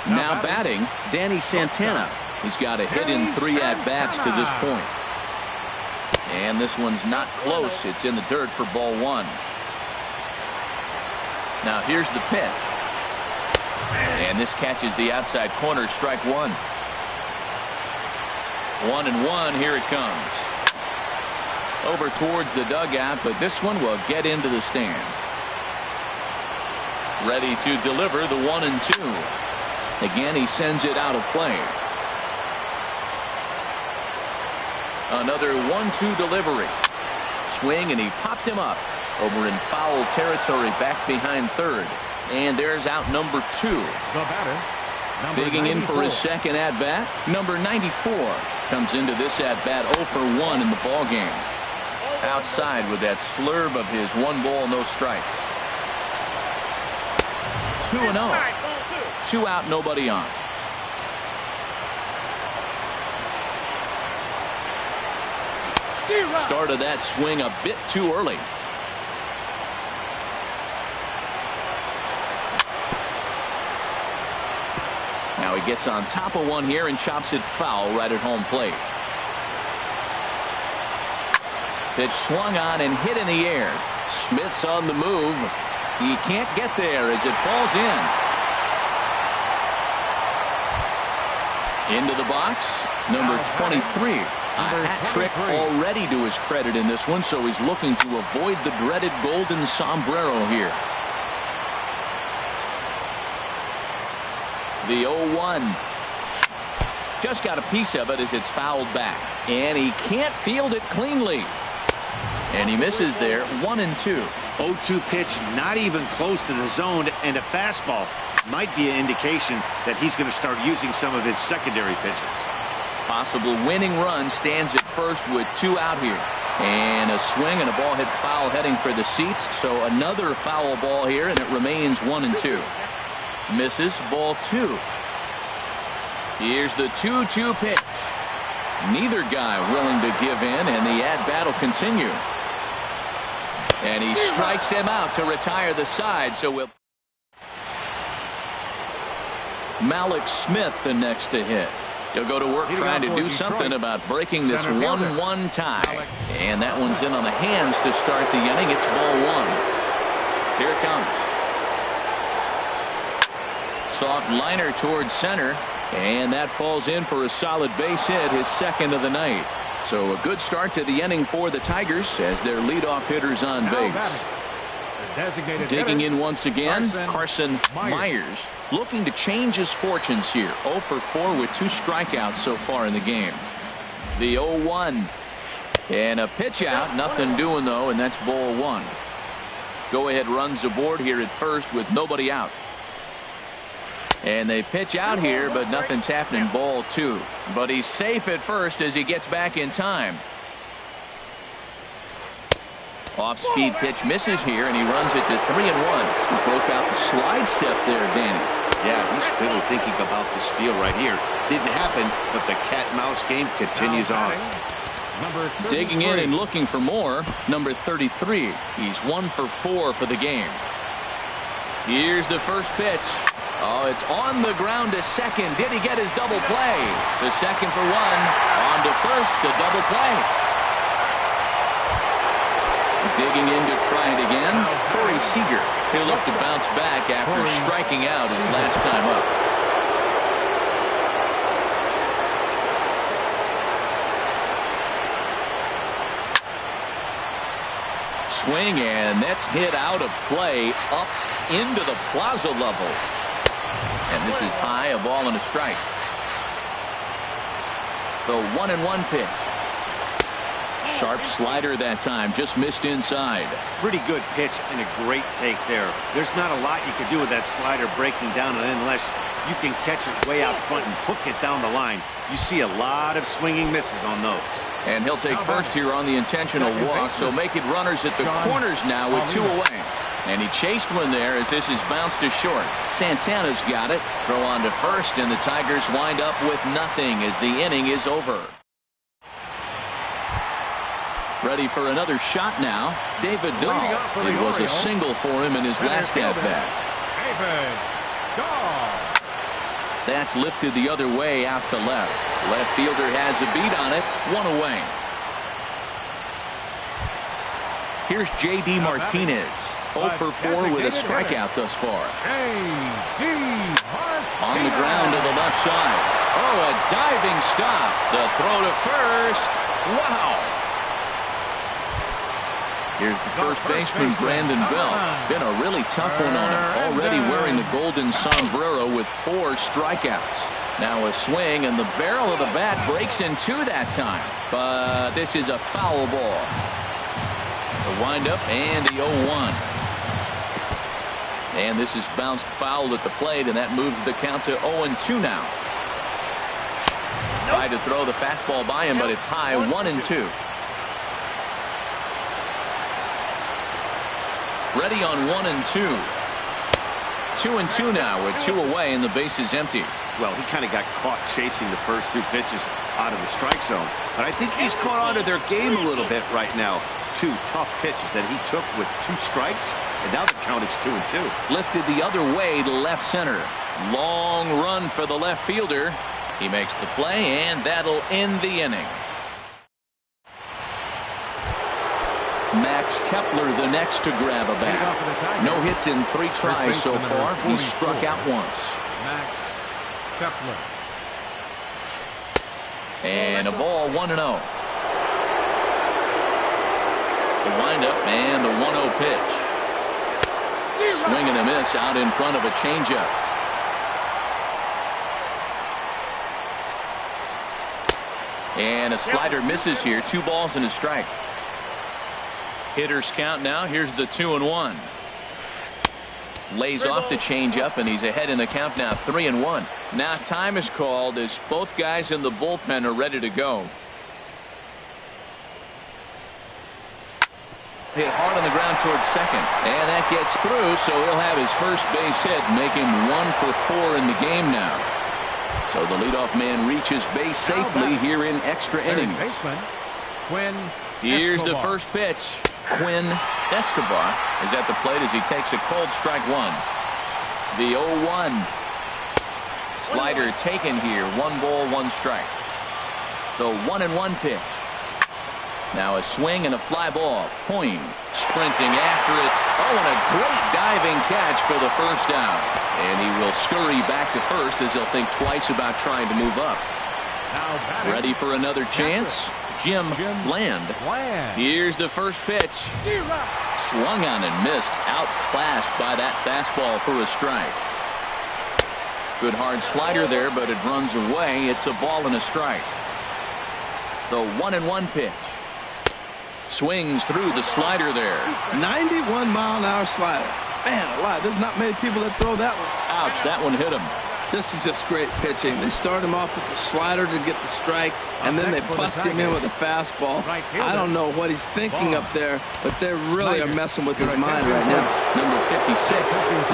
Now batting, Danny Santana. He's got a hit in 3 at-bats to this point. And this one's not close. It's in the dirt for ball 1. Now here's the pitch. And this catches the outside corner, strike 1. 1-1, here it comes. Over towards the dugout, but this one will get into the stands. Ready to deliver the 1-2. Again, he sends it out of play. Another 1-2 delivery. Swing, and he popped him up over in foul territory back behind third. And there's out number 2. The batter, digging in for his second at-bat. Number 94 comes into this at-bat 0 for 1 in the ball game. Outside with that slurve of his 1 ball, no strikes. 2-0. 2 out, nobody on. Started that swing a bit too early. Now he gets on top of one here and chops it foul right at home plate. Pitch swung on and hit in the air. Smith's on the move. He can't get there as it falls in. Into the box, number 23. A hat trick already to his credit in this one, so he's looking to avoid the dreaded golden sombrero here. The 0-1. Just got a piece of it as it's fouled back. And he can't field it cleanly. And he misses there. 1-2. 0-2 pitch, not even close to the zone, and a fastball might be an indication that he's going to start using some of his secondary pitches. Possible winning run stands at first with 2 out here. And a swing and a ball hit foul heading for the seats. So another foul ball here, and it remains 1-2. Misses, ball 2. Here's the 2-2 pitch. Neither guy willing to give in, and the at-bat will continue. And he strikes him out to retire the side. So we'll. Malik Smith the next to hit. He'll go to work trying to do something about breaking this 1-1 tie. And that one's in on the hands to start the inning. It's ball 1. Here it comes. Soft liner towards center. And that falls in for a solid base hit, his second of the night. So a good start to the inning for the Tigers as their leadoff hitters on base. Digging in once again, Carson Myers looking to change his fortunes here. 0 for 4 with 2 strikeouts so far in the game. The 0-1. And a pitch out. Nothing doing, though, and that's ball 1. Go-ahead runs aboard here at first with nobody out. And they pitch out here, but nothing's happening. Ball 2. But he's safe at first as he gets back in time. Off-speed pitch misses here, and he runs it to 3-1. He broke out the slide step there, Danny. Yeah, he's clearly thinking about the steal right here. Didn't happen, but the cat-mouse game continues on. Digging in and looking for more, number 33. He's 1 for 4 for the game. Here's the first pitch. Oh, it's on the ground to second. Did he get his double play? The second for 1. On to first, the double play. Digging in to try it again, Corey Seager. He'll look to bounce back after striking out his last time up. swing, and that's hit out of play up into the plaza level. And this is high, a ball and a strike. The 1-1 pitch. Sharp slider that time, just missed inside. Pretty good pitch and a great take there. There's not a lot you could do with that slider breaking down unless you can catch it way out front and hook it down the line. You see a lot of swinging misses on those. And he'll take first here on the intentional walk, so make it runners at the corners now with 2 away. And he chased one there as this is bounced to short. Santana's got it. Throw on to first, and the Tigers wind up with nothing as the inning is over. Ready for another shot now. David Dahl. It was a single for him in his last at-bat. That's lifted the other way out to left. Left fielder has a beat on it. 1 away. Here's J.D. Martinez. 0 for 4 with a strikeout thus far. On the ground to the left side. Oh, a diving stop. The throw to first. Wow. Here's the first baseman, Brandon Bell. Been a really tough one on him. Already wearing the golden sombrero with 4 strikeouts. Now a swing, and the barrel of the bat breaks in 2 that time. But this is a foul ball. The windup and the 0-1. And this is bounced foul at the plate, and that moves the count to 0-2 now. Tried to throw the fastball by him, but it's high. 1-2. Ready on 1-2. 2-2 now with 2 away, and the base is empty. Well, he kind of got caught chasing the first 2 pitches out of the strike zone. But I think he's caught on to their game a little bit right now. 2 tough pitches that he took with 2 strikes, and now the count is 2-2. Lifted the other way to left center. Long run for the left fielder. He makes the play, and that'll end the inning. Max Kepler the next to grab a bat. No hits in 3 tries so far. He struck out once. Max Kepler. And a ball, 1-0. The windup and the 1-0 pitch. Swing and a miss out in front of a changeup. And a slider misses here. 2 balls and a strike. Hitters count now. Here's the 2-1. Lays off the changeup, and he's ahead in the count now. 3-1. Now time is called as both guys in the bullpen are ready to go. Hit hard on the ground towards second, and that gets through, so he'll have his first base hit, make him 1 for 4 in the game now. So the leadoff man reaches base safely here in extra innings. Here's the first pitch. Quinn Escobar is at the plate as he takes a cold strike 1. The 0-1. Slider taken here. 1 ball, 1 strike. The 1-1 pitch. Now a swing and a fly ball. Point sprinting after it. Oh, and a great diving catch for the first out. And he will scurry back to first as he'll think twice about trying to move up. Ready for another chance? Jim Bland. Here's the first pitch. Swung on and missed. Outclassed by that fastball for a strike. Good hard slider there, but it runs away. It's a ball and a strike. The 1-1 pitch. Swings through the slider there. 91-mile-an-hour slider. Man alive, there's not many people that throw that one. Ouch, that one hit him. This is just great pitching. They start him off with the slider to get the strike, and then they bust him in with a fastball. I don't know what he's thinking up there, but they really are messing with his mind right now. Number 56.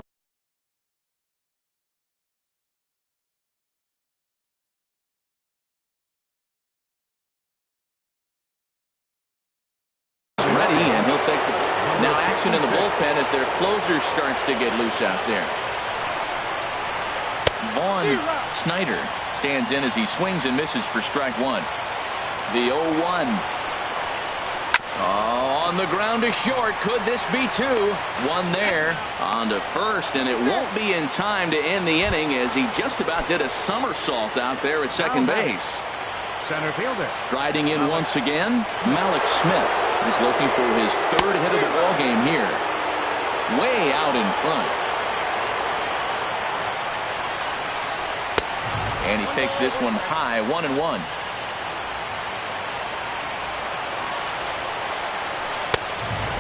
Ready, and he'll take the... Now action in the bullpen as their closer starts to get loose out there. Vaughn Snyder stands in as he swings and misses for strike 1. The 0-1. On the ground to short. Could this be 2? 1 there. On to first, and it won't be in time to end the inning as he just about did a somersault out there at second base. Center fielder. Striding in once again, Malik Smith. He's looking for his third hit of the ball game here. Way out in front. And he takes this one high, 1-1.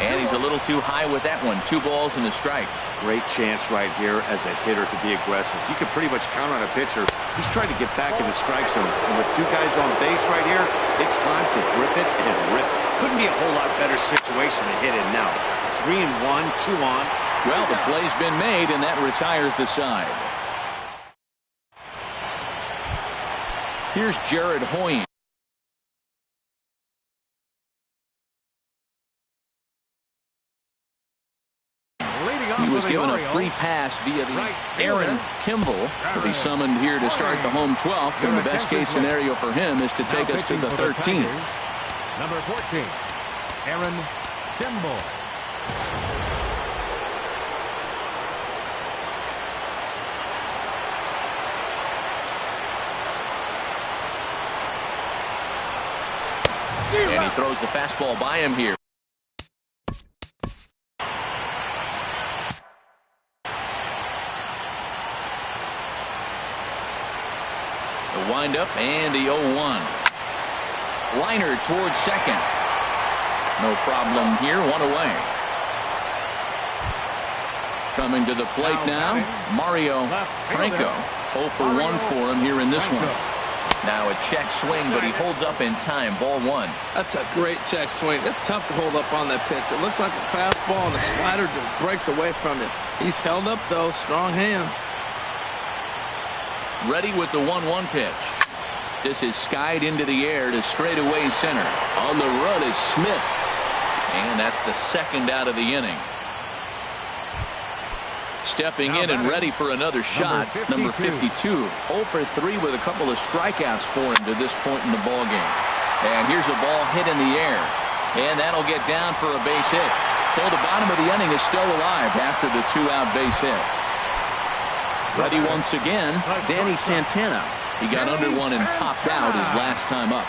And he's a little too high with that one. 2 balls and a strike. Great chance right here as a hitter to be aggressive. You can pretty much count on a pitcher. He's trying to get back in the strike zone. And with 2 guys on base right here, it's time to grip it and rip it. Couldn't be a whole lot better situation to hit it now. 3-1, 2 on. Well, the play's been made, and that retires the side. Here's Jared Hoying. He was given a free pass via the Aaron Kimball to be summoned here to start the home 12th, and the best case scenario for him is to take us to the 13th. Number 14, Aaron Kimball. And he throws the fastball by him here. The windup and the 0-1. Liner towards second. No problem here. 1 away. Coming to the plate now, Mario Franco. 0 for 1 for him here in this one. Now a check swing, but he holds up in time. Ball 1. That's a great check swing. It's tough to hold up on that pitch. It looks like a fastball, and the slider just breaks away from it. He's held up, though. Strong hands. Ready with the 1-1 pitch. This is skied into the air to straightaway center. On the run is Smith. And that's the second out of the inning. Stepping in and ready for another shot, number 52. 0 for 3 with a couple of strikeouts for him to this point in the ball game. And here's a ball hit in the air. And that'll get down for a base hit. So the bottom of the inning is still alive after the 2-out base hit. Ready once again, Danny Santana. He got under one and popped out his last time up.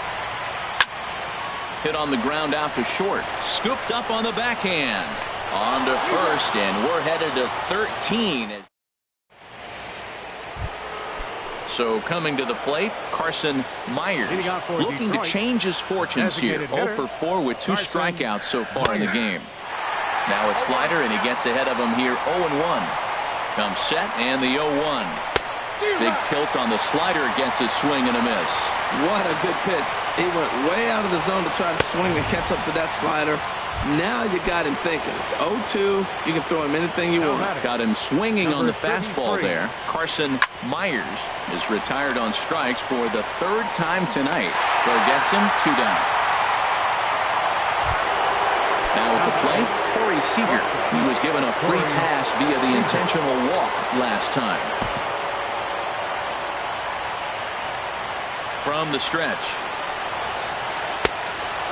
Hit on the ground out to short. Scooped up on the backhand. On to first, and we're headed to 13. So coming to the plate, Carson Myers looking to change his fortunes here. 0 for 4 with 2 strikeouts so far in the game. Now a slider, and he gets ahead of him here. 0-1. Comes set, and the 0-1. Big tilt on the slider, gets a swing and a miss. What a good pitch. He went way out of the zone to try to swing and catch up to that slider. Now you got him thinking. It's 0-2. You can throw him anything you want. Got him swinging on the fastball there. Carson Myers is retired on strikes for the 3rd time tonight. So gets him 2 down. Now at the plate, Corey Seager. He was given a free pass via the intentional walk last time. From the stretch.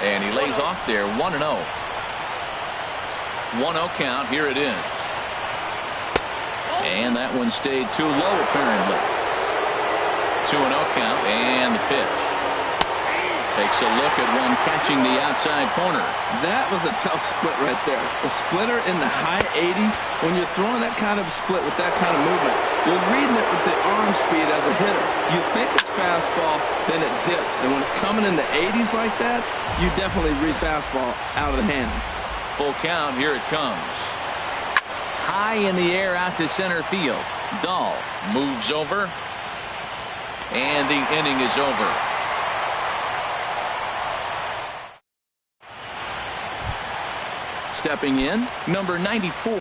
And he lays off there. 1-0. 1-0 count. Here it is. And that one stayed too low apparently. 2-0 count, and the pitch. Takes a look at one catching the outside corner. That was a tough split right there. The splitter in the high 80s. When you're throwing that kind of split with that kind of movement, you're reading it with the arm speed as a hitter. You think it's fastball, then it dips. And when it's coming in the 80s like that, you definitely read fastball out of the hand. Full count. Here it comes. High in the air out to center field. Dahl moves over. And the inning is over. Stepping in, number 94.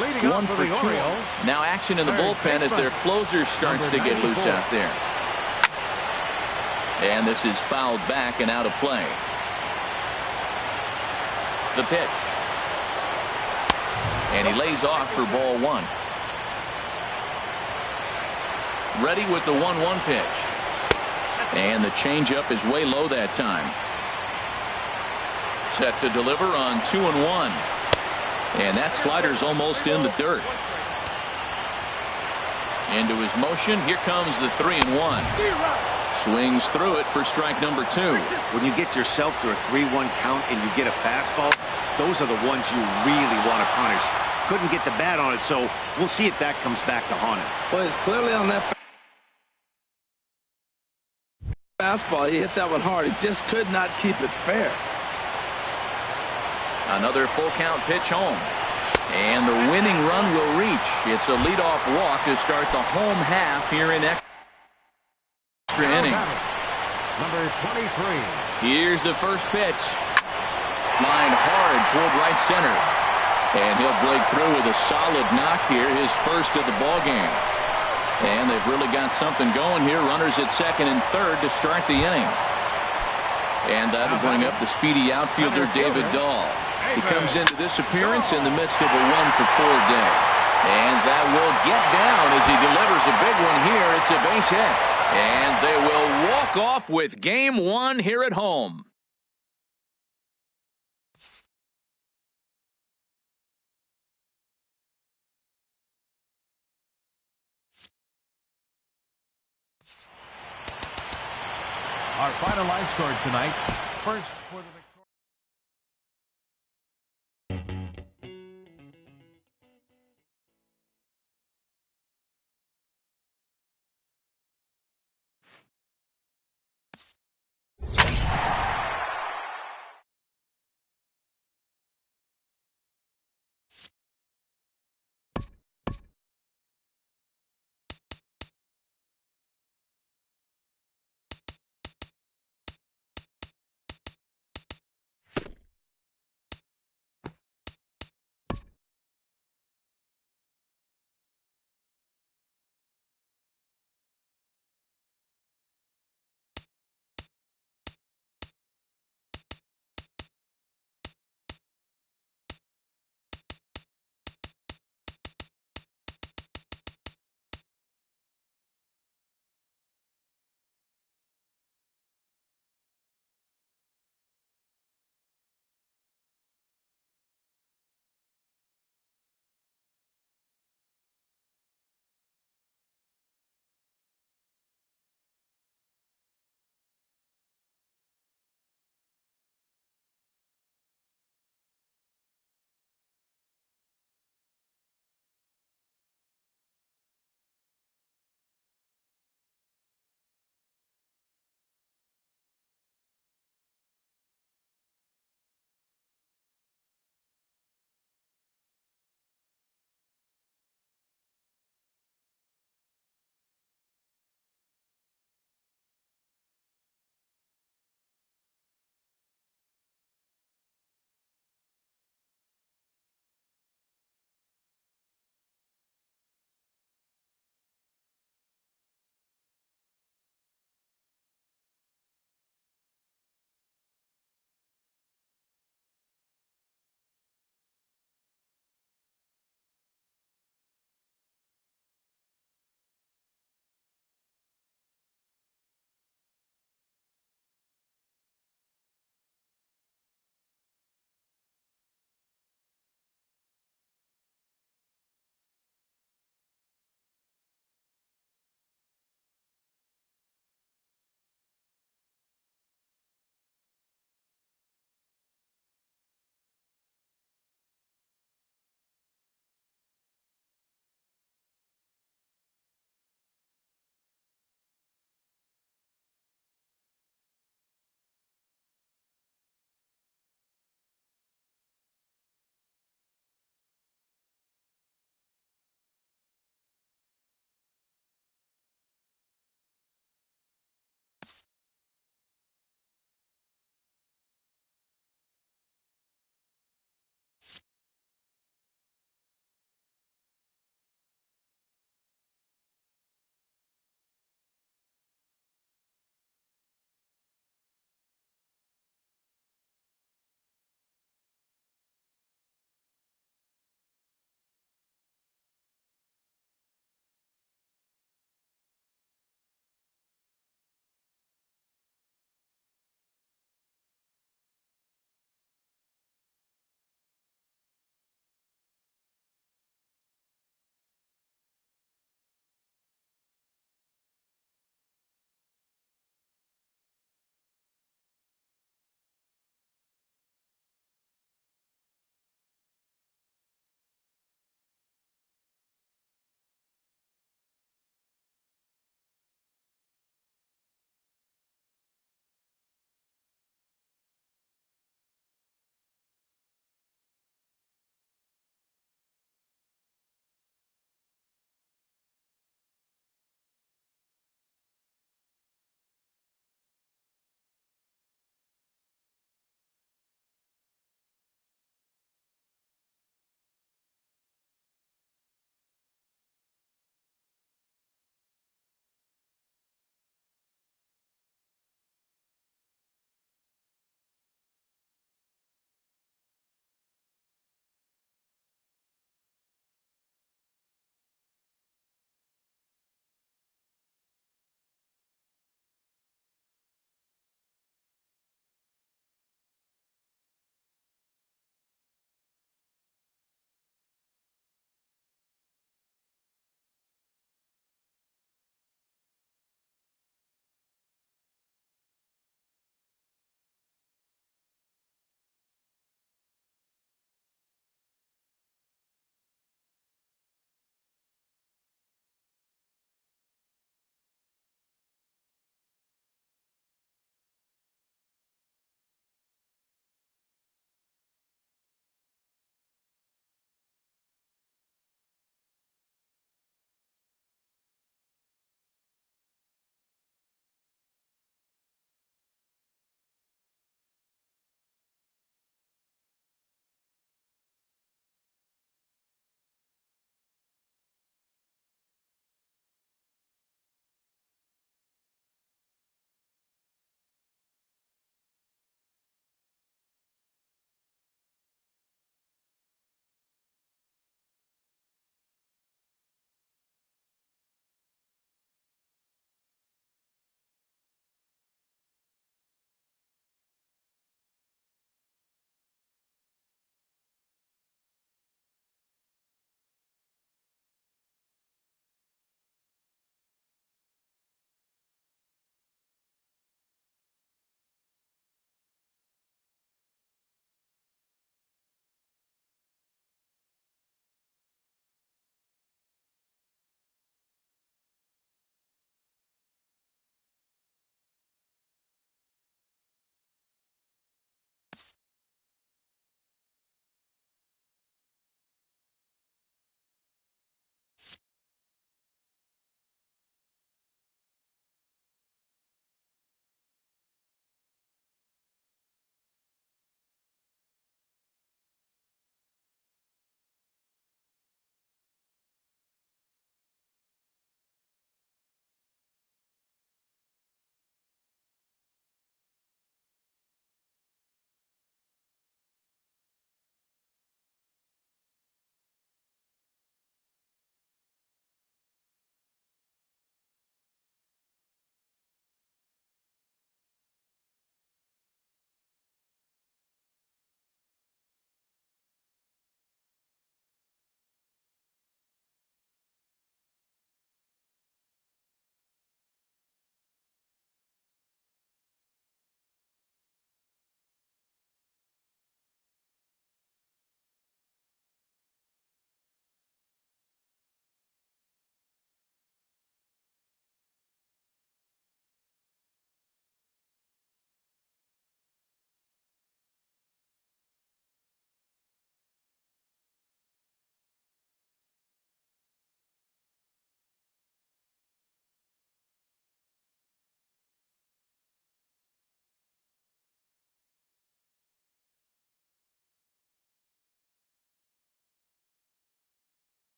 Leading 1 for for the 2. Orioles. Now action in the bullpen as their closer starts to get loose out there. And this is fouled back and out of play. The pitch. And he lays off for ball 1. Ready with the 1-1 pitch. And the changeup is way low that time. Set to deliver on 2-1. And that slider's almost in the dirt. Into his motion. Here comes the 3-1. Swings through it for strike number 2. When you get yourself to a 3-1 count and you get a fastball, those are the ones you really want to punish. Couldn't get the bat on it, so we'll see if that comes back to haunt him. Well, it's clearly on that fastball. He hit that one hard. He just could not keep it fair. Another full count pitch home. And the winning run will reach. It's a leadoff walk to start the home half here in extra innings. Number 23. Here's the first pitch. Lined hard toward right center. And he'll break through with a solid knock here, his first of the ball game. And they've really got something going here. Runners at second and third to start the inning. And that'll bring up the speedy outfielder David Dahl. He comes into this appearance in the midst of a 1-for-4 day. And that will get down as he delivers a big one here. It's a base hit. And they will walk off with game 1 here at home. Our final line score tonight. First